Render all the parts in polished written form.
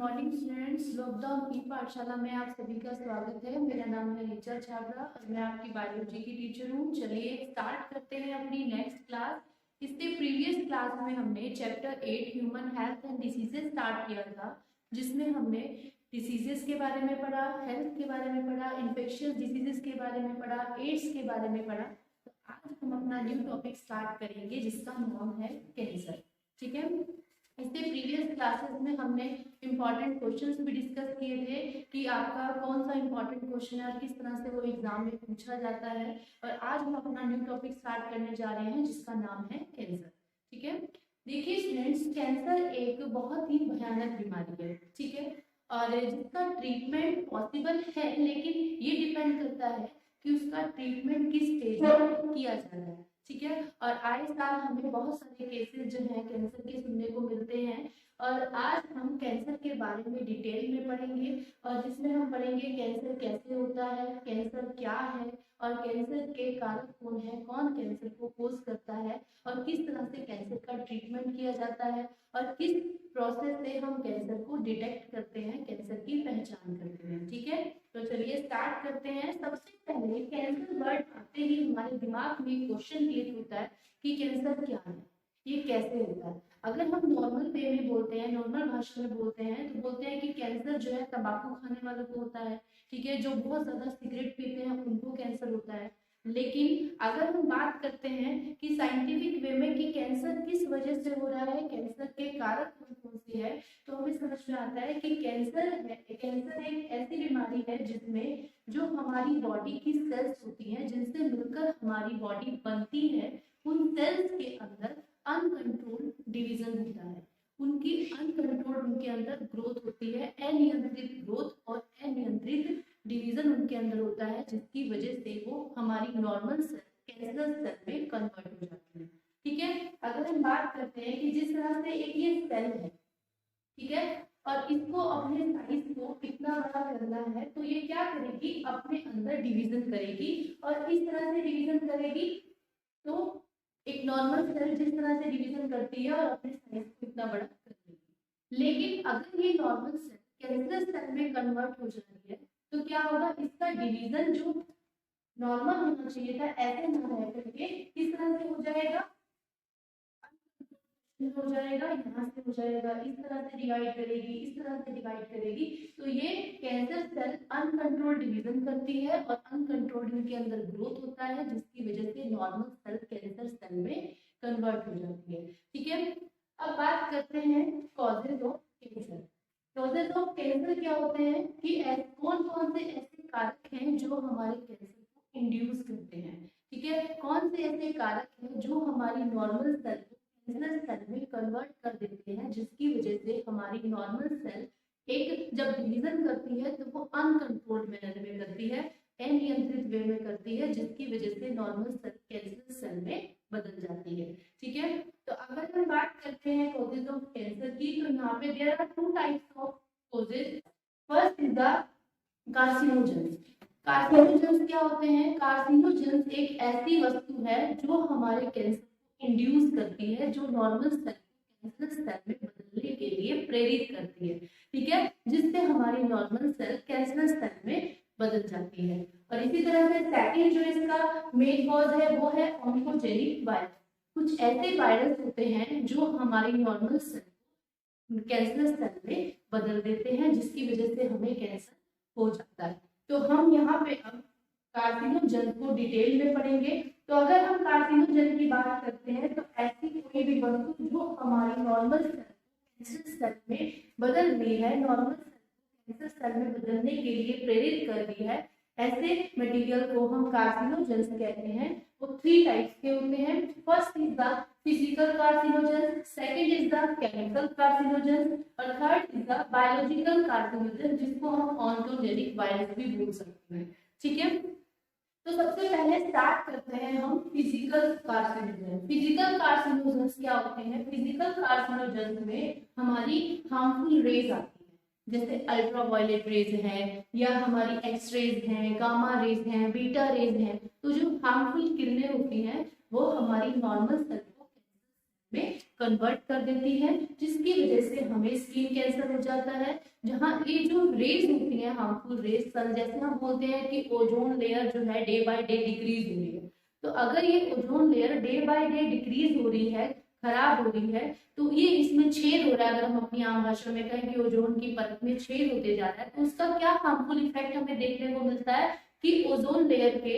Morning students, lockdown ई पाठशाला में आप सभी का स्वागत है। मेरा नाम है ऋचा छाबड़ा और मैं आपकी बायोलॉजी की टीचर हूँ। चलिए स्टार्ट करते हैं अपनी नेक्स्ट क्लास। इससे प्रीवियस क्लास में हमने chapter 8 human health and diseases start किया था, जिसमें हमने डिसीजेस के बारे में पढ़ा, हेल्थ के बारे में पढ़ा, इन्फेक्शियस डिसीजेस के बारे में पढ़ा, एड्स के बारे में पढ़ा। तो आज हम अपना न्यू टॉपिक स्टार्ट करेंगे जिसका नाम है कैंसर। ठीक है, इससे प्रीवियस क्लासेस में हमने इम्पॉर्टेंट क्वेश्चंस भी डिस्कस किए थे कि आपका कौन सा इम्पॉर्टेंट क्वेश्चन है और किस तरह से वो एग्जाम में पूछा जाता है। और आज हम अपना न्यू टॉपिक स्टार्ट करने जा रहे हैं जिसका नाम है कैंसर। ठीक है, देखिए स्टूडेंट्स, कैंसर एक बहुत ही भयानक बीमारी है। ठीक है, और जिसका ट्रीटमेंट पॉसिबल है, लेकिन ये डिपेंड करता है कि उसका ट्रीटमेंट किस स्टेज में किया जा रहा है। ठीक है, और आए साल हमें बहुत सारे केसेस जो हैं कैंसर के सुनने को मिलते हैं। और आज हम कैंसर के बारे में डिटेल में पढ़ेंगे और जिसमें हम पढ़ेंगे कैंसर कैसे होता है, कैंसर क्या है और कैंसर के कारक कौन है, कौन कैंसर को कोज करता है और किस तरह से कैंसर का ट्रीटमेंट किया जाता है और किस प्रोसेस से हम कैंसर को डिटेक्ट करते हैं, कैंसर की पहचान करते हैं। ठीक है, तो चलिए स्टार्ट करते हैं। सबसे पहले कैंसर वर्ड आते ही हमारे दिमाग में क्वेश्चन क्लिक होता है कि कैंसर क्या है, ये कैसे होता है। अगर हम नॉर्मल वे में बोलते हैं, नॉर्मल भाषा में बोलते हैं, तो बोलते हैं कि कैंसर जो है तंबाकू खाने वालों को होता है। ठीक है, जो बहुत ज्यादा सिगरेट पीते हैं उनको कैंसर होता है। लेकिन अगर हम बात करते हैं कि साइंटिफिक वे में कि कैंसर किस वजह से हो रहा है, कैंसर के कारक कौन से है, तो हमें समझ में आता है कि कैंसर एक ऐसी बीमारी है जिसमें जो हमारी बॉडी की सेल्स होती हैं, जिनसे मिलकर हमारी बॉडी बनती है, उन सेल्स के अंदर अनकंट्रोल्ड डिवीजन होता है। उनकी अनकंट्रोल्ड उनके अंदर ग्रोथ होती है, अनियंत्रित ग्रोथ और अनियंत्रित डिवीजन उनके अंदर होता है, जिसकी वजह से वो हमारी नॉर्मल सेल कैंसर सेल में कन्वर्ट हो जाती है। ठीक है, अगर हम बात करते हैं कि जिस तरह से एक ये सेल है, ठीक है, और इसको अपने साइज को कितना बड़ा करना है, तो ये क्या करेगी, अपने अंदर डिवीजन करेगी और इस तरह से डिवीजन करेगी। तो एक नॉर्मल सेल जिस तरह से डिवीजन करती है और अपने साइज को इतना बड़ा कर देगी। लेकिन अगर ये नॉर्मल सेल कैंसर सेल में कन्वर्ट हो जाती है तो क्या होगा, इसका डिवीजन जो नॉर्मल होना चाहिए था ऐसे ना रह करके किस तरह से हो जाएगा, हो जाएगा, यहाँ से हो जाएगा, इस तरह से डिवाइड करेगी, इस तरह से डिवाइड करेगी। तो ये कैंसर सेल अनकंट्रोल्ड डिवीजन करती है और अनकंट्रोल्ड इनके अंदर ग्रोथ होता है, जिसकी वजह से नॉर्मल सेल कैंसर सेल में कन्वर्ट हो जाती है। ठीक है, अब बात करते हैं causes of cancer. Causes of cancer क्या होते हैं कि कौन कौन से ऐसे कारक हैं जो हमारे कैंसर को इंड्यूस करते हैं। ठीक है, कौन से ऐसे कारक हैं जो हमारी नॉर्मल सेल कैंसर सेल में कन्वर्ट कर देते हैं, जिसकी वजह से हमारी नॉर्मल सेल एक जब डिवीजन करती है तो वो अनकंट्रोल्ड मैनर में करती है, अनियंत्रित वे में करती है, जिसकी वजह से नॉर्मल सेल कैंसर सेल में बदल जाती है। ठीक है, तो अगर हम बात करते हैं कॉजेज ऑफ कैंसर की, तो यहाँ पे there are two types of causes. First is the carcinogens. Carcinogens क्या होते हैं? कार्सिनोजेंस एक ऐसी वस्तु है जो हमारे कैंसर इंड्यूस करती है, जो नॉर्मल सेल कैंसर सेल में बदलने के लिए प्रेरित करती है। ठीक है, जिससे हमारी नॉर्मल सेल कैंसर सेल में बदल जाती है। और इसी तरह से सेकंड जो इसका मेन कॉज है वो है ऑन्कोजेनिक वायरस। कुछ ऐसे वायरस होते हैं जो हमारी नॉर्मल सेल कैंसर सेल में बदल देते हैं, जिसकी वजह से हमें कैंसर हो जाता है। तो हम यहाँ पे अब कार्सिनोजन को डिटेल में पढ़ेंगे। तो अगर हम कार्सिनोजन की बात करते हैं तो ऐसी कोई भी वस्तु जो हमारी नॉर्मल सेल कैंसर सेल में बदल रही है, नॉर्मल सेल कैंसर सेल में बदलने के लिए प्रेरित कर रही है, ऐसे मटेरियल को हम कार्सिनोजेंस कहते हैं। वो थ्री टाइप्स के होते हैं। First is the physical carcinogens, second is the chemical carcinogens और third is the biological carcinogens, जिसको हम ऑन्टोजेनिक वायरस भी बोल सकते हैं। ठीक है, तो सबसे पहले स्टार्ट करते हैं हम फिजिकल कार्सिनोजेंस। फिजिकल कार्सिनोजेंस क्या होते हैं? फिजिकल कार्सिनोजेंस में हमारी हार्मफुल रेज आती है, जैसे अल्ट्रावायलेट रेज है या हमारी एक्स रेज हैं, गामा रेज हैं, बीटा रेज हैं। तो जो हार्मफुल किरणें होती हैं वो हमारी नॉर्मल सेल को में कन्वर्ट कर देती है, जिसकी वजह से हमें स्किन कैंसर हो जाता है। जहाँ ये जो रेज होती है हार्मफुल रेज, सन जैसे हम बोलते हैं कि ओजोन लेयर जो है डे बाय डे डिक्रीज हो रही है, तो अगर ये ozone layer day by day decrease हो रही है, खराब हो रही है, तो ये इसमें छेद हो रहा है। अगर हम अपनी आम भाषा में कहें कि ओजोन की परत में छेद होते जा रहा है, तो उसका क्या हार्मफुल इफेक्ट हमें देखने को मिलता है कि ओजोन लेयर के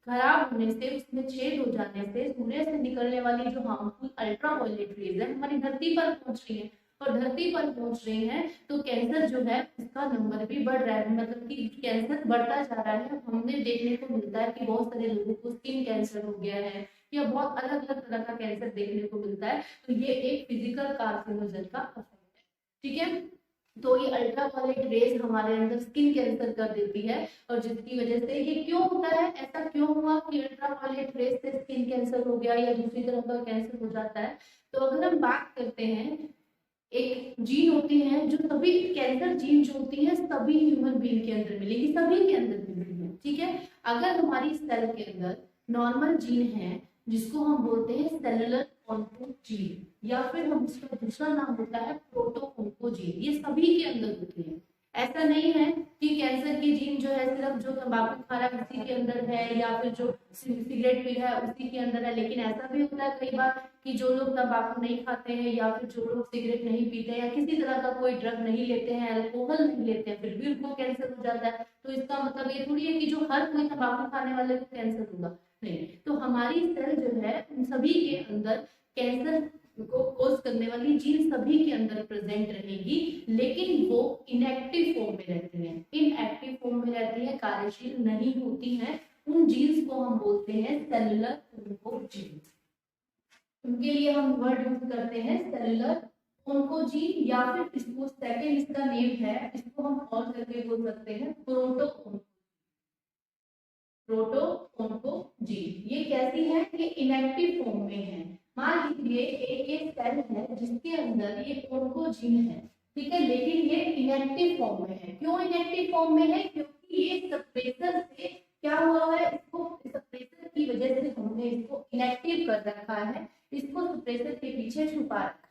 खराब होने से, उसमें छेद हो जाने से सूर्य से निकलने वाली जो हार्मफुल अल्ट्रावायलेट रेज है हमारी धरती पर पहुंच रही है, और धरती पर पहुंच रही है तो कैंसर जो है उसका नंबर भी बढ़ रहा है, मतलब कि कैंसर बढ़ता जा रहा है। हमने देखने को मिलता है कि बहुत सारे लोगों को स्किन कैंसर हो गया है या बहुत अलग अलग तरह का कैंसर देखने को मिलता है। तो ये एक फिजिकल कार्सिनोजन का इफेक्ट है, ठीक है। तो ये अल्ट्रावायलेट रेज हमारे अंदर स्किन कैंसर कर देती है, और जिसकी वजह से ये क्यों होता है, ऐसा क्यों हुआ कि अल्ट्रावायलेट रेज से स्किन कैंसर हो गया या दूसरी तरह का कैंसर हो जाता है। तो अगर हम बात करते हैं, एक जीन होती है जो सभी कैंसर जीन जो होती है सभी ह्यूमन बीइंग के अंदर मिलेगी, सभी के अंदर मिलेगी, ठीक है। अगर हमारी सेल के अंदर नॉर्मल जीन है जिसको हम बोलते हैं सेलुलर ऑन्कोजीन, या फिर हम उसका दूसरा नाम होता है प्रोटो ऑन्कोजीन, ये सभी के अंदर होती है। ऐसा नहीं है कि कैंसर की जीन जो है सिर्फ जो तंबाकू खा रहा है उसी के अंदर है, या फिर जो सिगरेट पी रहा है उसी के अंदर है। लेकिन ऐसा भी होता है कई बार कि जो लोग तंबाकू नहीं खाते हैं, या फिर जो लोग सिगरेट नहीं पीते हैं, या किसी तरह का कोई ड्रग नहीं लेते हैं, अल्कोहल नहीं लेते हैं, फिर भी उनको कैंसर हो जाता है। तो इसका मतलब ये थोड़ी है कि जो हर कोई तंबाकू खाने वाले को कैंसर होगा, नहीं। तो हमारी सेल जो है उन सभी के अंदर कैंसर को कोज करने वाली जीन सभी के अंदर प्रेजेंट रहेगी, लेकिन वो इनएक्टिव फॉर्म में रहती हैं, इनएक्टिव फॉर्म में रहती है, कार्यशील नहीं होती हैं। उन जीन्स को हम बोलते हैं सेलुलर ऑन्कोजीन्स। उनके लिए हम वर्ड यूज करते हैं सेलुलर ऑन्कोजीन, या फिर इसको सेकंड इसका नेम है, इसको हम और करके बोल सकते हैं प्रोटो ऑन्कोजीन। ये कैसी है, ये इनएक्टिव फॉर्म में है। मान लीजिए एक सेल है जिसके अंदर ये ऑन्कोजीन है, ठीक है, लेकिन ये इनएक्टिव फॉर्म में है। क्यों इनएक्टिव फॉर्म में है, क्योंकि ये सप्रेसर से क्या हुआ है, इसको सप्रेसर की वजह से हमने इसको इनएक्टिव कर रखा है, इसको सप्रेसर के पीछे छुपा रखा,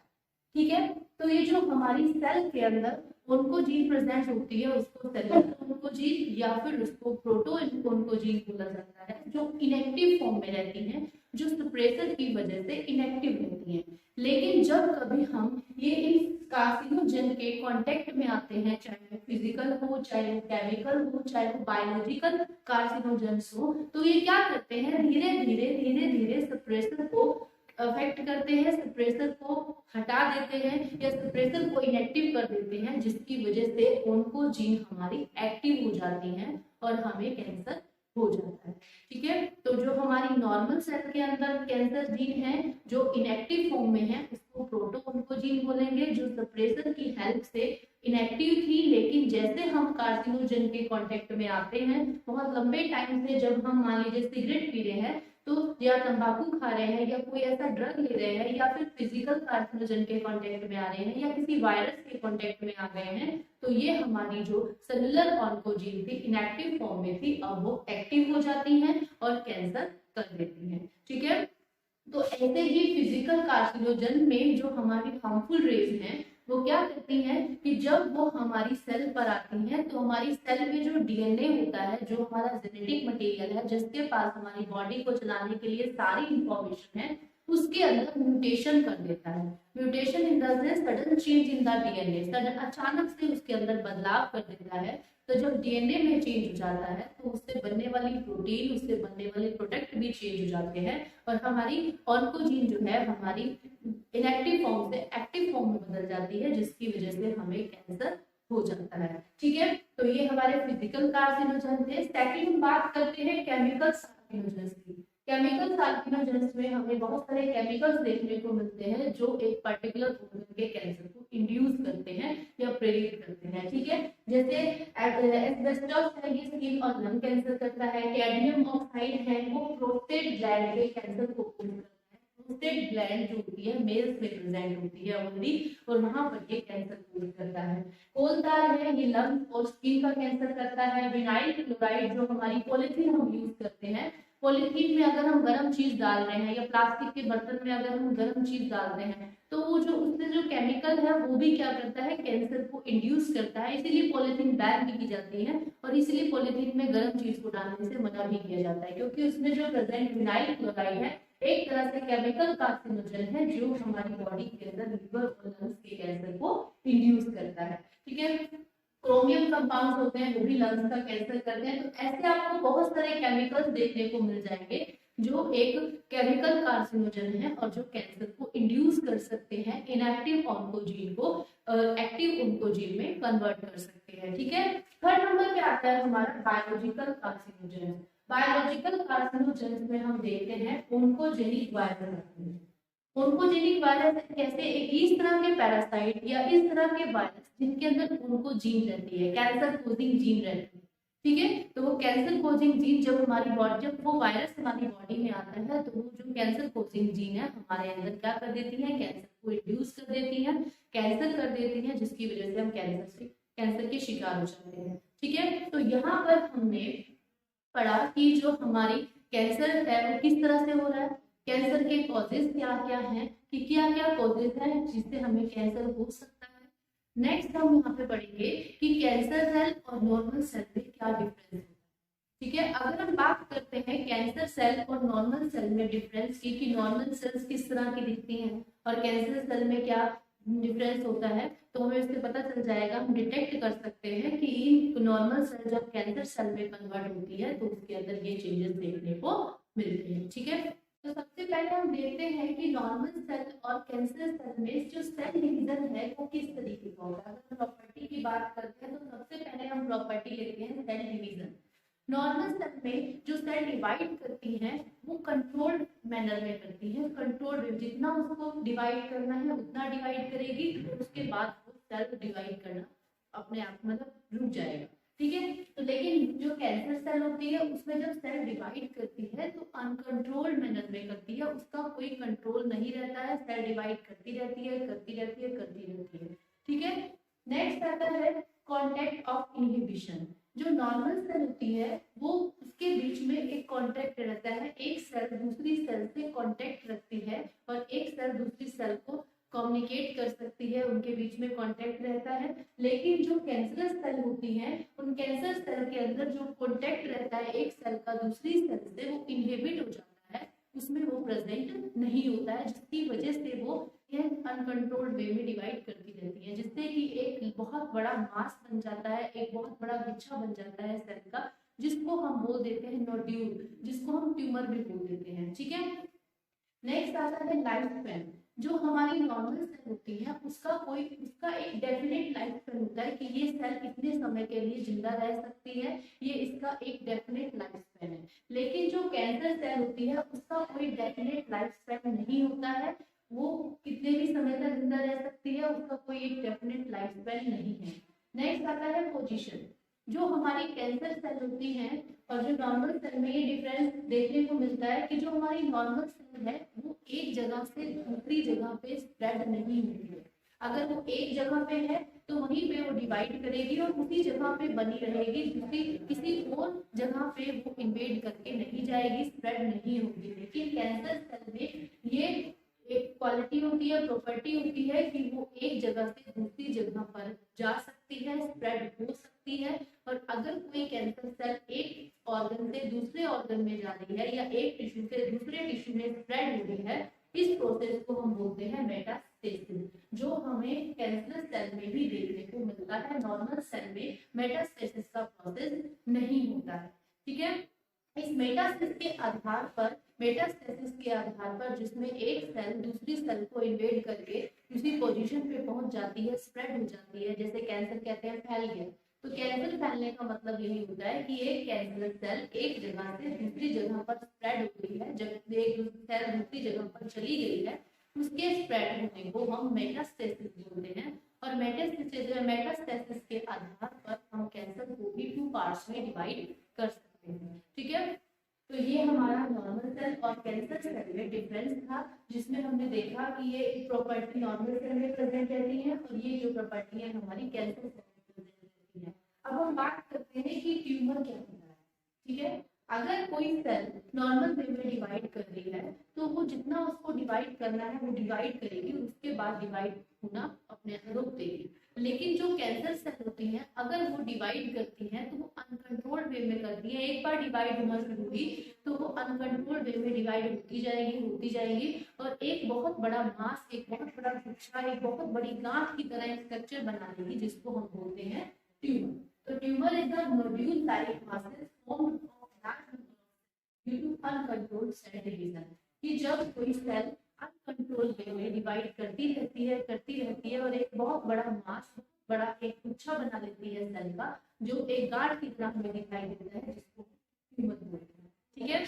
ठीक है। तो ये जो हमारी सेल के अंदर ऑन्कोजीन प्रेजेंट होती है उसको सेलुलर ऑन्कोजीन या फिर उसको प्रोटो ऑन्कोजीन बोला जाता है, जो इनएक्टिव फॉर्म में रहती हैं, जो सप्रेसर की वजह से इनएक्टिव रहती हैं। लेकिन जब कभी हम ये इन कार्सिनोजन के कांटेक्ट में आते हैं, चाहे वो फिजिकल हो, चाहे वो केमिकल हो, चाहे वो बायोलॉजिकल कार्सिनोजेंस हो, तो ये क्या करते हैं, धीरे धीरे सप्रेसर को अफेक्ट करते हैं, सप्रेसर को हटा देते हैं या सप्रेसर को इनएक्टिव कर देते हैं, जिसकी वजह से ऑन्कोजीन हमारी एक्टिव हो जाती हैं और हमें कैंसर हो जाता है, ठीक है। तो जो हमारी नॉर्मल सेल के अंदर कैंसर जीन है जो इनएक्टिव फॉर्म में है उसको प्रोटो ऑन्कोजीन बोलेंगे, जो सप्रेसर की हेल्प से इनएक्टिव थी, लेकिन जैसे हम कार्सिनोजन के कांटेक्ट में आते हैं, बहुत लंबे टाइम से जब हम मान लीजिए सिगरेट पी रहे हैं, तो या तंबाकू खा रहे हैं, या कोई ऐसा ड्रग ले रहे हैं, या फिर फिजिकल कार्सिनोजन के कांटेक्ट में आ रहे हैं, या किसी वायरस के कांटेक्ट में आ गए हैं, तो ये हमारी जो सेलुलर ऑन्कोजीन थी इनएक्टिव फॉर्म में थी, अब वो एक्टिव हो जाती हैं और कैंसर कर देती हैं, ठीक है। तो ऐसे ही फिजिकल कार्सिनोजन में जो हमारी हार्मफुल रेज हैं वो क्या करती हैं कि जब वो हमारी सेल पर आती हैं, तो हमारी सेल में जो डीएनए होता है, जो हमारा जेनेटिक मटेरियल है, जिसके पास हमारी बॉडी को चलाने के लिए सारी इंफॉर्मेशन है, उसके अंदर म्यूटेशन कर देता है। Mutation in the sense sudden change in the DNA, sudden अचानक से उसके अंदर बदलाव कर देता है। तो जब डीएनए में चेंज हो जाता है तो उससे बनने वाली प्रोटीन, उससे बनने वाले प्रोडक्ट भी चेंज हो जाते हैं, और हमारी ऑन्कोजीन जो है हमारी इनएक्टिव फॉर्म से एक्टिव फॉर्म में बदल जाती है, जिसकी वजह से हमें कैंसर हो जाता है, ठीक है। तो ये हमारे फिजिकल कार्सिनोजन थे। सेकंड बात करते हैं केमिकल कार्सिनोजेंस की। केमिकल कार्सिनोजेंस में हमें बहुत सारे केमिकल्स देखने को मिलते हैं जो एक पर्टिकुलर ऑर्गन के कैंसर को इंड्यूस करते हैं या प्रेरित करते हैं, ठीक है। जैसे एस्बेस्टोस है, ये स्किन और लंग कैंसर करता है। कैडमियम ऑक्साइड है, वो प्रोस्टेट ग्लैंड के कैंसर को कॉज करता है। प्रोस्टेट ग्लैंड जो होती है मेल्स में प्रेजेंट होती है ओनली, और वहां पर ये कैंसर कॉज करता है। कोलतार है, ये लंग और स्किन का कैंसर करता है। विनाइल क्लोराइड जो हमारी पॉलीथीन हम यूज करते हैं पॉलीथीन में अगर हम गर्म चीज डाल रहे हैं या प्लास्टिक के बर्तन में अगर हम गर्म चीज डाल रहे हैं तो वो जो उससे जो केमिकल है वो भी क्या करता है, कैंसर को इंड्यूस करता है। इसीलिए पॉलीथीन बैन भी की जाती है और इसीलिए पॉलीथीन में गर्म चीज को डालने से मना भी किया जाता है, क्योंकि उसमें जो प्रेजेंट विनाइल क्लोराइड है एक तरह से केमिकल कार्सिनोजन है जो हमारी बॉडी के अंदर लिवर और लंग्स के कैंसर को इंड्यूस करता है। ठीक है, क्रोमियम कंपाउंड होते हैं वो भी लंग्स का कैंसर करते हैं। तो ऐसे आपको बहुत सारे केमिकल्स देखने को मिल जाएंगे जो एक केमिकल कार्सिनोजन है और जो कैंसर को इंड्यूस कर सकते हैं, इनएक्टिव ऑन्कोजीन को एक्टिव ऑन्कोजीन में कन्वर्ट कर सकते हैं। ठीक है, थर्ड नंबर पे आता है हमारा बायोलॉजिकल कार्सिनोजन। बायोलॉजिकल कार्सिनोजन में हम देखते हैं ओंकोजेनिक वायरस। ओंकोजेनिक वायरस कैसे, इस तरह के पैरासाइट या इस तरह के वायरस जिनके अंदर ओंकोजीन रहती है, कैंसर कोजिंग जीन रहती है। ठीक है, तो वो कैंसर कोजिंग जीन जब हमारी बॉडी, जब वो वायरस हमारी बॉडी में आता है तो वो जो कैंसर कोजिंग जीन है हमारे अंदर क्या कर देती है, कैंसर को इंड्यूस कर देती है, कैंसर कर देती है, जिसकी वजह से हम कैंसर के शिकार हो जाते हैं। ठीक है, तो यहाँ पर हमने पढ़ा कि जो हमारी कैंसर है वो किस तरह से हो रहा है, कैंसर के कॉजेज क्या क्या हैं, कि क्या क्या कॉजेज हैं जिससे हमें कैंसर हो सकता है। नेक्स्ट हम यहाँ पे पढ़ेंगे कि कैंसर सेल और नॉर्मल सेल में क्या डिफरेंस है। ठीक है, अगर हम बात करते हैं कैंसर सेल और नॉर्मल सेल में डिफरेंस की, कि नॉर्मल सेल्स किस तरह की दिखती हैं और कैंसर सेल में क्या डिफरेंस होता है, तो हमें इससे पता चल जाएगा, हम डिटेक्ट कर सकते हैं कि इन नॉर्मल सेल जब कैंसर सेल में कन्वर्ट होती है तो उसके अंदर ये चेंजेस देखने को मिलते हैं। ठीक है, तो सबसे पहले हम देखते हैं कि नॉर्मल सेल और कैंसर सेल में जो सेल डिवीजन है वो किस तरीके का होता है। अगर प्रॉपर्टी की बात करते हैं तो सबसे पहले हम प्रॉपर्टी लेते हैं सेल डिवीजन। नॉर्मल सेल में जो सेल डिवाइड करती हैं वो कंट्रोल्ड मैनर में करती है, कंट्रोल्ड, जितना उसको डिवाइड करना है उतना डिवाइड करेगी, उसके बाद वो सेल डिवाइड करना अपने आप मतलब रुक जाएगा। ठीक है, तो लेकिन जो कैंसर सेल होती है उसमें जब सेल डिवाइड करती है तो अनकंट्रोल्ड मैनर में करती है, उसका कोई कंट्रोल नहीं रहता है, सेल डिवाइड करती रहती है, करती रहती है, करती रहती है। ठीक है, नेक्स्ट आता है कॉन्टेक्ट ऑफ इनहिबिशन। जो नॉर्मल सेल होती है वो उसके बीच में एक कॉन्टेक्ट रहता है, एक सेल दूसरी सेल से कॉन्टेक्ट रखती है और एक सेल दूसरी सेल को कम्युनिकेट कर सकती है, उनके बीच में कांटेक्ट रहता है। लेकिन जो कैंसरस सेल होती हैं उन कैंसर सेल के अंदर जो कांटेक्ट रहता है एक सेल का दूसरी सेल से वो इनहिबिट हो जाता है, उसमें वो प्रेजेंट नहीं होता है, जिसकी वजह से वो अनकंट्रोल्ड वे में डिवाइड करती रहती है, जिससे कि एक बहुत बड़ा मास बन जाता है, एक बहुत बड़ा गुच्छा बन जाता है सेल का, जिसको हम बोल देते हैं नोड्यूल, जिसको हम ट्यूमर भी बोल देते हैं। ठीक है, नेक्स्ट आता है लाइफ स्पैन। जो हमारी नॉर्मल सेल होती है उसका एक डेफिनेट लाइफ स्पैन होता है कि ये सेल इतने समय के लिए जिंदा रह सकती है, ये इसका एक डेफिनेट लाइफ स्पैन है। लेकिन जो कैंसर सेल होती है उसका कोई डेफिनेट लाइफ स्पैन नहीं होता है, वो कितने भी समय तक जिंदा रह सकती है, उसका कोई एक डेफिनेट लाइफ स्पैन नहीं है। नेक्स्ट आता है पोजीशन। जो हमारी कैंसर सेल होती हैं और जो नॉर्मल सेल में ये डिफरेंस देखने को मिलता है कि जो हमारी नॉर्मल सेल है वो एक जगह से दूसरी जगह पे स्प्रेड नहीं होती है। अगर वो एक जगह पे है तो वहीं पे वो डिवाइड करेगी और उसी जगह पे बनी रहेगी, दूसरी किसी और जगह पे वो इन्वेड करके नहीं जाएगी, स्प्रेड नहीं होगी। लेकिन कैंसर सेल में ये एक क्वालिटी होती है, प्रॉपर्टी होती है कि वो एक जगह से दूसरी जगह पर जा सकती है, स्प्रेड हो सकती है। और अगर कोई कैंसर सेल एक ऑर्गन से दूसरे ऑर्गन में जा रही है या एक टिश्यू से दूसरे टिश्यू में स्प्रेड हो रही है, इस प्रोसेस को हम बोलते हैं मेटास्टेसिस, जो हमें कैंसर सेल में भी देखने को मिलता है। नॉर्मल सेल में मेटास्टेसिस का प्रोसेस नहीं होता है। ठीक है, इस मेटास्टेसिस के आधार पर जिसमें एक सेल दूसरी सेल को इन्वेड करके दूसरी पोजीशन पे पहुंच जाती है, स्प्रेड हो जाती है, जैसे कैंसर कहते हैं फैल गया। तो कैंसर फैलने का मतलब यही होता है कि एक कैंसर सेल एक जगह से दूसरी जगह पर स्प्रेड हो गई है, जब एक सेल दूसरी जगह पर चली गई है उसके स्प्रेड होने को हम मेटास्टेसिस बोलते हैं। और मेटास्टेसिस के आधार पर हम कैंसर को भी 2 पार्ट्स में डिवाइड कर सकते हैं। ठीक है, तो ये हमारा नॉर्मल सेल और कैंसर सेल में डिफरेंस था, जिसमें हमने देखा कि ये प्रॉपर्टी नॉर्मल सेल में प्रेजेंट रहती है और ये जो प्रॉपर्टी है हमारी कैंसर सेल में प्रेजेंट रहती है। अब हम बात करते हैं कि ट्यूमर क्या होता है। ठीक है, अगर कोई सेल नॉर्मल वे में डिवाइड कर रही है तो वो जितना उसको डिवाइड करना है वो डिवाइड करेगी, उसके बाद डिवाइड होना अपने आप रोक देगी। लेकिन जो कैंसर सेल होती हैं अगर वो डिवाइड करती हैं तो वो अनकंट्रोल्ड वे में करती हैं। एक बार डिवाइड होना शुरू हुई तो वो अनकंट्रोल्ड वे में डिवाइड होती जाएगी और एक बहुत बड़ा मास, एक बहुत बड़ा गुच्छा, एक बहुत बड़ी गांठ की तरह स्ट्रक्चर बना लेगी जिसको हम बोलते हैं ट्यूमर। तो tumour is the nodule like masses formed due to uncontrolled cell division, कि जब कोई सेल अनकंट्रोल्ड वे में डिवाइड करती रहती है और एक बहुत बड़ा मास, बड़ा एक गुच्छा बना लेती है सेल का जो एक गांठ की तरह हमें दिखाई देता है जिसको ट्यूमर बोलते हैं। ठीक है,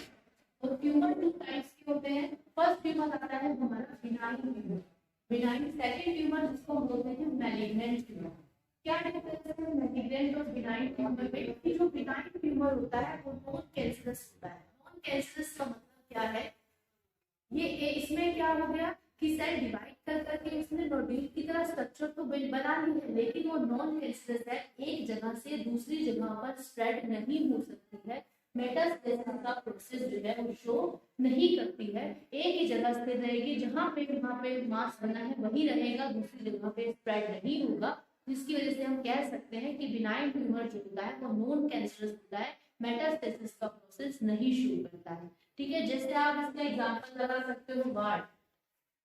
तो ट्यूमर टू टाइप्स के होते हैं। फर्स्ट ट्यूमर आता है हमारा benign tumour, benign. Second tumour जिसको हम बोलते हैं मैलिग्नेंट ट्यूमर। क्या डिफरेंस है मैलिग्नेंट और बिनाइन ट्यूमर में? कि जो बिनाइन ट्यूमर होता है वो नॉन कैंसरस होता है। नॉन कैंसरस का मतलब क्या है? ये इसमें क्या हो गया कि सेल डिवाइड कर करके उसने नोड्यूल की तरह स्ट्रक्चर तो बना ली है, लेकिन वो नॉन कैंसरस है, एक जगह से दूसरी जगह पर स्प्रेड नहीं हो सकती है। मेटास्टेसिस का प्रोसेस जो है वो शो नहीं करती है, एक ही जगह स्थिर रहेगी, जहाँ पे मास बना है वही रहेगा, दूसरी जगह पे स्प्रेड नहीं होगा। जिसकी वजह से हम कह सकते हैं कि बिनाइन ट्यूमर जो होता है वो नॉन कैंसरस होता है, मेटास्टेसिस का प्रोसेस नहीं शो करता है। ठीक है, जैसे आप इसका एग्जांपल लगा सकते हो वार्ड।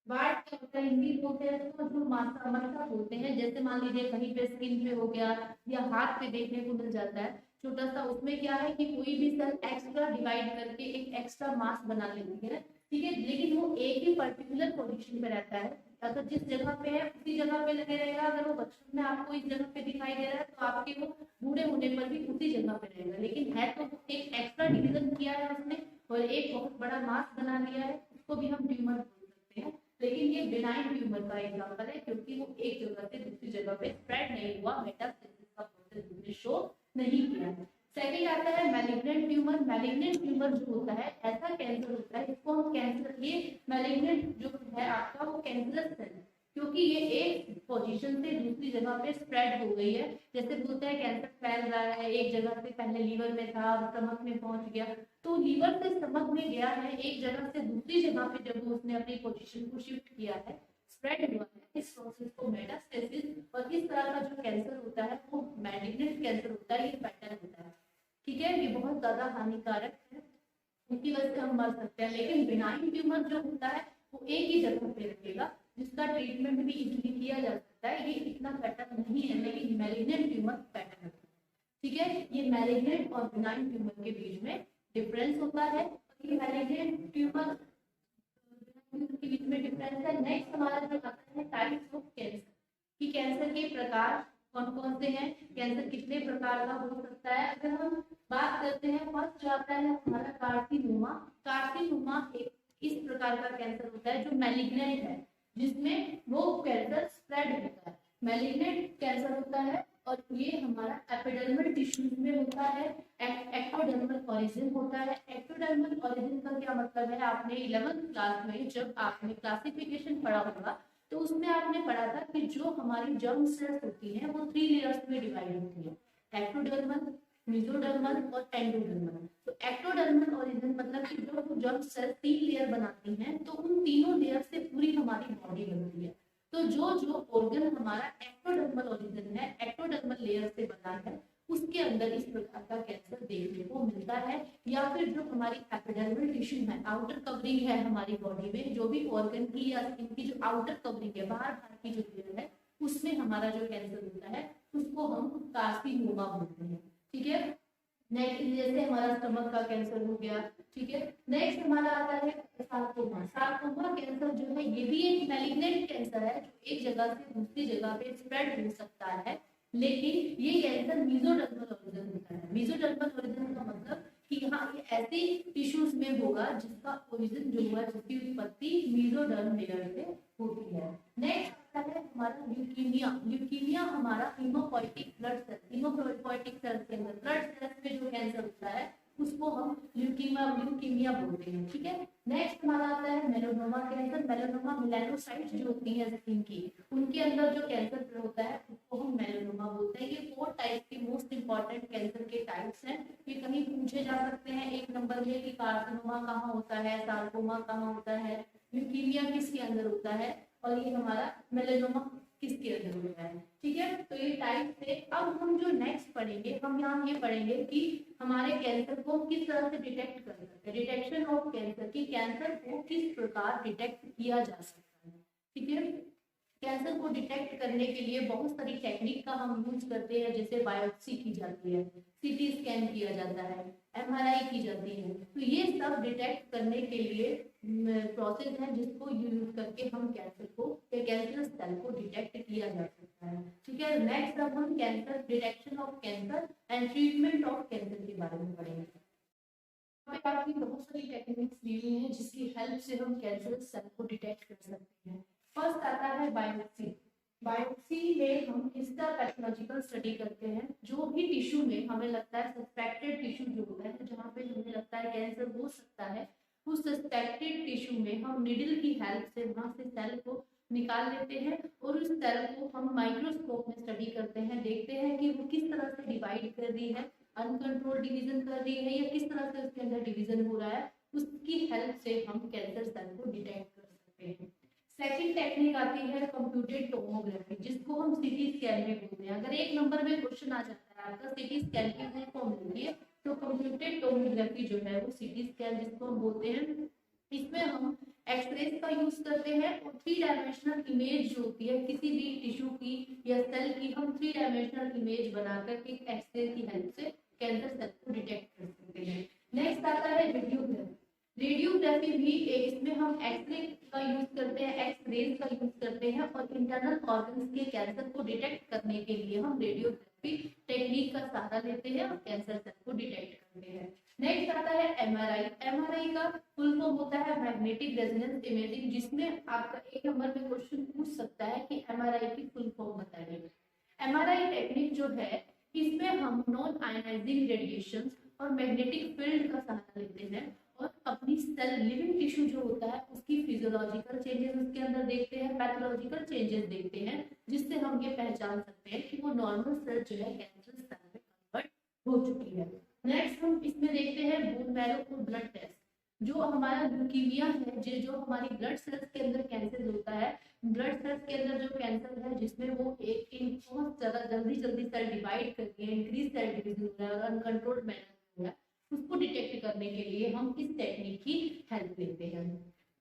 वार्ड क्या होता है? हिंदी बोलते हैं तो जो मस्सा बोलते हैं, जैसे मान लीजिए कहीं पे स्किन पे हो गया या हाथ पे देखने को मिल जाता है छोटा सा, उसमें क्या है कि कोई भी सेल एक्स्ट्रा डिवाइड करके एक एक्स्ट्रा मास बना लेती है। ठीक है, लेकिन वो एक ही पर्टिकुलर पोजीशन पे रहता है, अगर जिस जगह पे है उसी जगह पे लगे रहेगा। अगर वो बचपन में आपको इस जगह पे दिखाई दे रहा है तो आपके वो बूढ़े होने पर भी उसी जगह पे रहेगा, लेकिन है तो एक एक्स्ट्रा डिवीजन किया है उसने और एक बहुत बड़ा मास बना लिया है, उसको भी हम ट्यूमर बोल सकते हैं। लेकिन ये बिनाइन ट्यूमर का एग्जांपल है क्योंकि वो एक जगह से दूसरी जगह पे स्प्रेड नहीं हुआ, मेटास्टेसिस का प्रोसेस उसने शो नहीं किया है। सेकंड आता है मैलिग्नेंट ट्यूमर। मैलिग्नेंट ट्यूमर जो होता है ऐसा कैंसर होता है, इसको हम कैंसर, ये मैलिग्नेंट जो है आपका वो कैंसरस सेल, क्योंकि ये एक पोजीशन से दूसरी जगह पे स्प्रेड हो गई है। जैसे बोलते हैं कैंसर फैल रहा है, एक जगह से पहले लीवर में था, स्टमक में पहुंच गया, तो लीवर से स्टमक में गया है, एक जगह से दूसरी जगह पे जब उसने अपनी पोजीशन को शिफ्ट किया है, स्प्रेड हुआ है, इस प्रोसेस को मेटास्टेसिस, और इस तरह का जो कैंसर होता है वो मैलिग्नेंट कैंसर होता है, ये पैटर्न होता है। ठीक है, ये बहुत ज्यादा हानिकारक है, उनकी वजह से हम मर सकते हैं। लेकिन बिनाइन ट्यूमर जो होता है वो एक ही जगह पे रखेगा, जिसका ट्रीटमेंट भी इजीली किया जा सकता है, ये इतना पैटर्न नहीं है, लेकिन मैलिग्नेंट ट्यूमर पैटर्न है। ठीक है, ये मैलिग्नेंट और बिनाइन ट्यूमर के बीच में डिफरेंस होता है। ये मैलिग्नेंट ट्यूमर के बीच में डिफरेंस है। नेक्स्ट हमारा जो आता है टाइप्स ऑफ कैंसर, कि कैंसर के प्रकार कौन कौन से हैं, कैंसर कितने प्रकार का हो सकता है। अगर हम बात करते हैं, फर्स्ट जो आता है हमारा कार्सिनोमा। कार्सिनोमा एक इस प्रकार का कैंसर होता है जो मैलिग्नेंट है, जिसमें वो कैंसर स्प्रेड होता है, मैलिग्नेंट कैंसर होता है, और ये हमारा एपिडर्मल टिश्यूज में होता है, एक्टोडर्मल ओरिजिन होता है। एक्टोडर्मल ओरिजिन का क्या मतलब है? आपने 11th क्लास में जब आपने क्लासिफिकेशन पढ़ा होगा तो उसमें आपने पढ़ा था कि जो हमारी जर्म सेल्स होती हैं वो 3 लेयर्स में डिवाइड होती है, एक्टोडर्मल, मेसोडर्मल और एंडोडर्मल। तो एक्टोडर्मल ओरिजिन मतलब कि जो जर्म सेल्स 3 लेयर बनाती हैं, तो उन तीनों लेयर से पूरी हमारी बॉडी बनती है। तो जो ऑर्गन हमारा एक्टोडर्मल ओरिजिन है, एक्टोडर्मल लेयर से बना है, उसके अंदर इस प्रकार का कैंसर देखने को मिलता है। या फिर जो हमारी एपिडर्मल टिश्यू है, आउटर कवरिंग है हमारी बॉडी में, जो भी ऑर्गन की या स्किन की जो आउटर कवरिंग है, बाहर बाहर की जो लेयर है, उसमें हमारा जो कैंसर होता है उसको हम कार्सिनोमा बोलते हैं। ठीक है, नेक्स्ट जैसे हमारा स्टमक का कैंसर हो गया। ठीक है, नेक्स्ट हमारा आता है सार्कोमा। सार्कोमा कैंसर जो है ये भी एक मैलिग्नेंट कैंसर है जो एक जगह से दूसरी जगह पे स्प्रेड हो सकता है, लेकिन ये कैंसर मेसोडर्मल ओरिजिन होता है। मेसोडर्मल ओरिजिन का मतलब कि यहाँ ये ऐसी टिश्यूज में होगा जिसका ओरिजिन जो हुआ, जिसकी उत्पत्ति मेसोडर्म लेयर से होती है। नेक्स्ट आता है हमारा ल्यूकीमिया। ल्यूकीमिया हमारा haemopoietic blood cell, haemopoietic cells के अंदर ब्लड सेल्स में जो कैंसर होता है उसको हम ल्यूकीमिया बोलते हैं। ठीक है, नेक्स्ट हमारा आता है मेलानोमा कैंसर। मेलानोमा मेलानोसाइट्स जो होती है स्किन की, उनके अंदर जो कैंसर होता है उसको हम मेलानोमा बोलते हैं। ये 4 टाइप की मोस्ट इंपॉर्टेंट कैंसर के टाइप्स हैं, ये कहीं पूछे जा सकते हैं। एक नंबर में कि कार्सिनोमा कहाँ होता है, सार्कोमा कहाँ होता है, ल्यूकीमिया किसके अंदर होता है, और ये हमारा मेलेनोमा किसके अंदर होता है। ठीक है, तो ये टाइप थे। अब हम जो नेक्स्ट पढ़ेंगे, हम यहाँ ये पढ़ेंगे कि हमारे कैंसर को किस तरह से डिटेक्ट कर सकते हैं, डिटेक्शन ऑफ कैंसर, की कैंसर को किस प्रकार डिटेक्ट किया जा सकता है। ठीक है, कैंसर को डिटेक्ट करने के लिए बहुत सारी टेक्निक का हम यूज करते हैं, जैसे बायोप्सी की जाती है, सीटी स्कैन किया जाता है, एमआरआई की जाती है। तो ये सब डिटेक्ट करने के लिए प्रोसेस है जिसको यूज करके हम कैंसर को या कैंसर सेल को डिटेक्ट किया जा सकता है। ठीक है, नेक्स्ट अब हम cancer, detection of cancer and treatment of cancer के बारे में पढ़ेंगे। आपकी बहुत सारी टेक्निक्स दी हुई हैं जिसकी हेल्प से हम कैंसर सेल को डिटेक्ट कर सकते हैं। फर्स्ट आता है बायोप्सी। बायोप्सी में हम इसका पैथोलॉजिकल स्टडी करते हैं। जो भी टिश्यू में हमें लगता है सस्पेक्टेड टिश्यू जो होता है, जहाँ पे हमें लगता है कैंसर हो सकता है, उस सस्पेक्टेड टिश्यू में हम निडल की हेल्प से वहां से सेल को निकाल लेते हैं और उस सेल को हम माइक्रोस्कोप में स्टडी करते हैं, देखते हैं कि वो किस तरह से डिवाइड कर रही है, अनकंट्रोल डिवीजन कर रही है या किस तरह से उसके अंदर डिवीजन हो रहा है। उसकी हेल्प से हम कैंसर सेल को डिटेक्ट कर सकते हैं। सेकंड टेक्निक आती है कंप्यूटेड टोमोग्राफी, जिसको हम सीटी स्कैन भी बोलते हैं। अगर एक नंबर में क्वेश्चन आ जाता है आपका सीटी स्कैन की फुल फॉर्म लिखिए, तो कंप्यूटेड टोमोग्राफी जो है वो सीटी स्कैन जिसको हम बोलते हैं, इसमें हम एक्सरेज का यूज करते हैं और 3 डायमेंशनल इमेज जो होती है किसी भी टिश्यू की या सेल की, हम 3 डायमेंशनल इमेज बनाकर के एक्सरे की हेल्प से कैंसर सेल को डिटेक्ट कर सकते हैं। नेक्स्ट आता है रेडियोग्राफी। रेडियोग्राफी भी इसमें हम एक्सरे का यूज करते हैं, एक्सरेज का यूज करते हैं और इंटरनल ऑर्गन्स के कैंसर को डिटेक्ट करने के लिए हम रेडियोग्राफी टेक्निक का सहारा लेते हैं और कैंसर सेल को डिटेक्ट करते हैं। नेक्स्ट आता है एमआरआई। एमआरआई का फुल फॉर्म होता है मैग्नेटिक रेजोनेंस इमेजिंग, जिसमें आपका एक नंबर में क्वेश्चन पूछ सकता है कि एमआरआई की फुल फॉर्म बताइए। एमआरआई टेक्निक जो है इसमें हम नॉन आयनाइजिंग रेडिएशन और मैग्नेटिक फील्ड का सहारा लेते हैं और अपनी सेल लिविंग टिश्यू जो होता है उसकी फिजियोलॉजिकल चेंजेस उसके अंदर देखते हैं, पैथोलॉजिकल चेंजेस देखते हैं, जिससे हम ये पहचान सकते हैं कि वो नॉर्मल सेल जो है कैंसर सेल में कन्वर्ट हो चुकी है। नेक्स्ट हम इसमें देखते हैं बोन मैरो और ब्लड टेस्ट। जो हमारा ल्यूकीमिया है, जो हमारी ब्लड सेल्स के अंदर कैंसर होता है, ब्लड सेल्स के अंदर जो कैंसर है जिसमें वो एक बहुत ज्यादा जल्दी सेल डिवाइड करती है, इंक्रीज सेल डिवीजन हो रहा है और अनकंट्रोल्ड मैनर हो रहा है, उसको डिटेक्ट करने के लिए हम इस टेक्निक की हेल्प लेते हैं।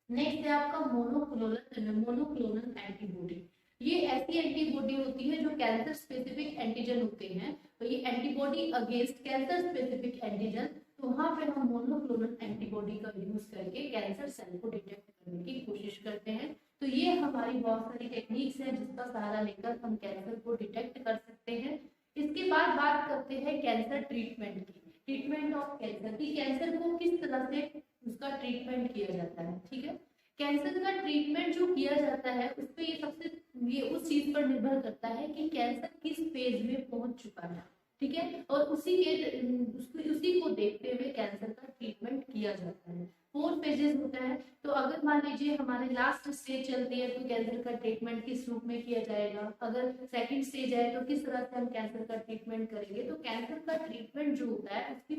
नेक्स्ट है आपका मोनोक्लोनल एंटीबॉडी। ये ऐसी एंटीबॉडी होती है जो कैंसर स्पेसिफिक एंटीजन होते हैं, तो ये antibody against cancer specific antigen, तो वहां पे हम मोनोक्लोनल एंटीबॉडी का यूज करके कैंसर सेल को डिटेक्ट करने की कोशिश करते हैं। तो ये हमारी बहुत सारी टेक्निक्स हैं जिसका सहारा लेकर हम कैंसर को डिटेक्ट कर सकते हैं। इसके बाद बात करते हैं कैंसर ट्रीटमेंट की, ट्रीटमेंट ऑफ कैंसर की, कैंसर को किस तरह से उसका ट्रीटमेंट किया जाता है। ठीक है, कैंसर का ट्रीटमेंट जो किया जाता है उस पे ये उस चीज पर निर्भर करता है कि कैंसर किस फेज में पहुंच चुका है। ठीक है, और उसी को देखते हुए कैंसर का ट्रीटमेंट किया जाता है। 4 फेजेस होता है, तो अगर मान लीजिए हमारे लास्ट स्टेज चलती है तो कैंसर का ट्रीटमेंट किस रूप में किया जाएगा, अगर सेकंड स्टेज है तो किस तरह से हम कैंसर का ट्रीटमेंट करेंगे। तो कैंसर का ट्रीटमेंट जो होता है उसकी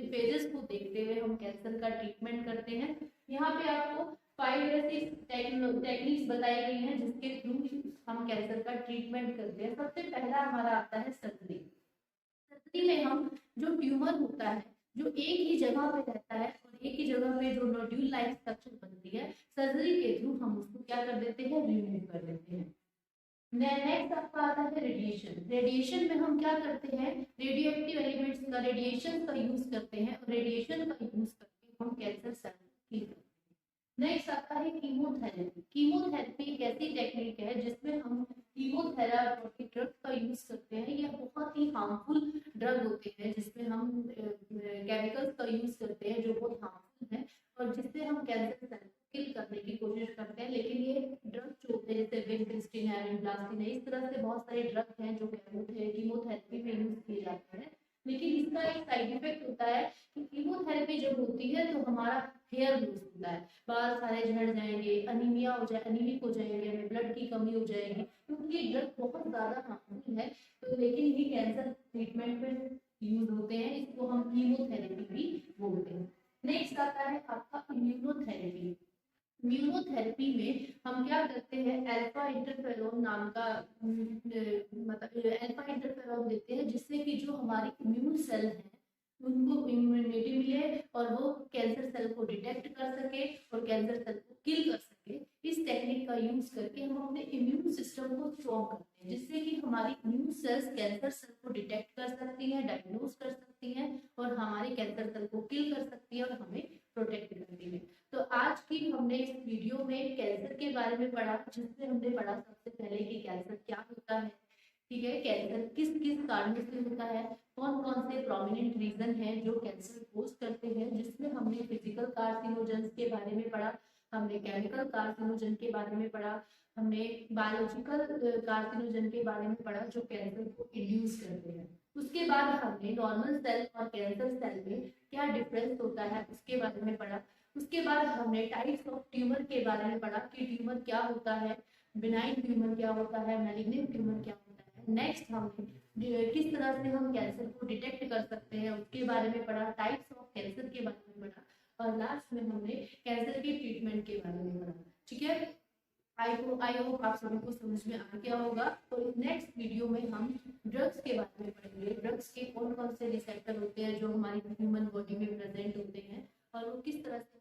फेजेस को देखते हुए हम कैंसर का ट्रीटमेंट करते हैं। यहाँ पे आपको 5 या 6 टेक्निक्स बताई गई हैं जिसके थ्रू हम कैंसर का ट्रीटमेंट करते हैं। सबसे पहला हमारा आता है सर्जरी। सर्जरी में हम जो ट्यूमर होता है जो एक ही जगह पे रहता है और एक ही जगह पे जो नोड्यूल लाइक स्ट्रक्चर बनती है, सर्जरी के थ्रू हम उसको क्या कर देते हैं, रिमूव कर देते हैं। नेक्स्ट आपका आता है रेडिएशन। रेडिएशन में हम क्या करते हैं, रेडियोएक्टिव एलिमेंट्स का रेडिएशन का यूज करते हैं और रेडिएशन का यूज करके हम कैंसर सेल को किल करते हैं। नेक्स्ट आता है कीमोथेरेपी। कीमोथेरेपी एक ऐसी टेक्निक है जिसमें हम कीमोथेरापी ड्रग का यूज करते हैं। ये बहुत ही हार्मफुल ड्रग होते हैं जिसमें हम केमिकल्स का यूज करते हैं जो बहुत हार्मफुल है और जिससे हम कैंसर सेल को किल करने की कोशिश करते हैं। लेकिन ये ड्रग जो होते हैं जैसे विंक्रिस्टिन है, विंब्लास्टिन है, इस तरह से बहुत सारे ड्रग हैं जो कीमोथेरेपी में यूज किए जाते हैं। लेकिन इसका एक साइड इफेक्ट होता है कि कीमोथेरेपी जब होती है तो हमारा हेयर लूज होता है, बाल सारे झड़ जाएंगे, अनीमिया हो जाए, अनीमिक हो जाएंगे, हमें ब्लड की कमी हो जाएगी क्योंकि ये ड्रग बहुत ज्यादा हार्मफुल है। तो लेकिन ये कैंसर कैंसर ट्रीटमेंट में यूज होते हैं, इसको हम कीमोथेरेपी भी बोलते हैं। नेक्स्ट आता है आपका इम्यूनोथेरेपी। इम्यूनोथेरेपी में हम क्या करते हैं, अल्फा इंटरफेरोन नाम का मतलब अल्फा इंटरफेरोन देते हैं, जिससे कि जो हमारी इम्यून सेल है उनको इम्यूनिटी मिले और वो कैंसर सेल को डिटेक्ट कर सके और कैंसर सेल को किल कर सके। इस टेक्निक का यूज करके हम अपने इम्यून सिस्टम को स्ट्रॉन्ग करते हैं, जिससे कि हमारी इम्यून सेल्स कैंसर सेल को डिटेक्ट कर सकती हैं, डायग्नोज कर सकती हैं और हमारे कैंसर सेल को किल कर सकती है और हमें प्रोटेक्ट करती है। तो आज की हमने इस वीडियो में कैंसर के बारे में पढ़ा, जिसमें हमने पढ़ा सबसे पहले कि कैंसर क्या होता है, ठीक है, कैंसर किस किस कारणों से होता है, कौन कौन से प्रोमिनेंट रीजन है जो कैंसर कोज करते हैं, जिसमें हमने फिजिकल कार्सिनोजेंस के बारे में पढ़ा, हमने केमिकल कार्सिनोजन के बारे में पढ़ा, हमने बायोलॉजिकल कार्सिनोजन के बारे में पढ़ा जो कैंसर को इंड्यूस करते हैं। उसके बाद हमने नॉर्मल सेल और कैंसर सेल में क्या डिफरेंस होता है उसके बारे में पढ़ा। उसके बाद हमने टाइप्स ऑफ ट्यूमर के बारे में पढ़ा कि ट्यूमर क्या होता है, बिनाइन ट्यूमर क्या होता है, मैलिग्नेंट ट्यूमर क्या होता है। नेक्स्ट हमने किस तरह से हम कैंसर को डिटेक्ट कर सकते हैं उसके बारे में पढ़ा, टाइप्स ऑफ कैंसर के बारे में पढ़ा और लास्ट में हमने कैंसर के ट्रीटमेंट के बारे में पढ़ा। ठीक है, आई होप आप सभी को समझ में आ गया होगा। तो नेक्स्ट वीडियो में हम ड्रग्स के बारे में पढ़ेंगे, ड्रग्स के कौन कौन से रिसेप्टर होते हैं जो हमारी ह्यूमन बॉडी में प्रेजेंट होते हैं और वो किस तरह से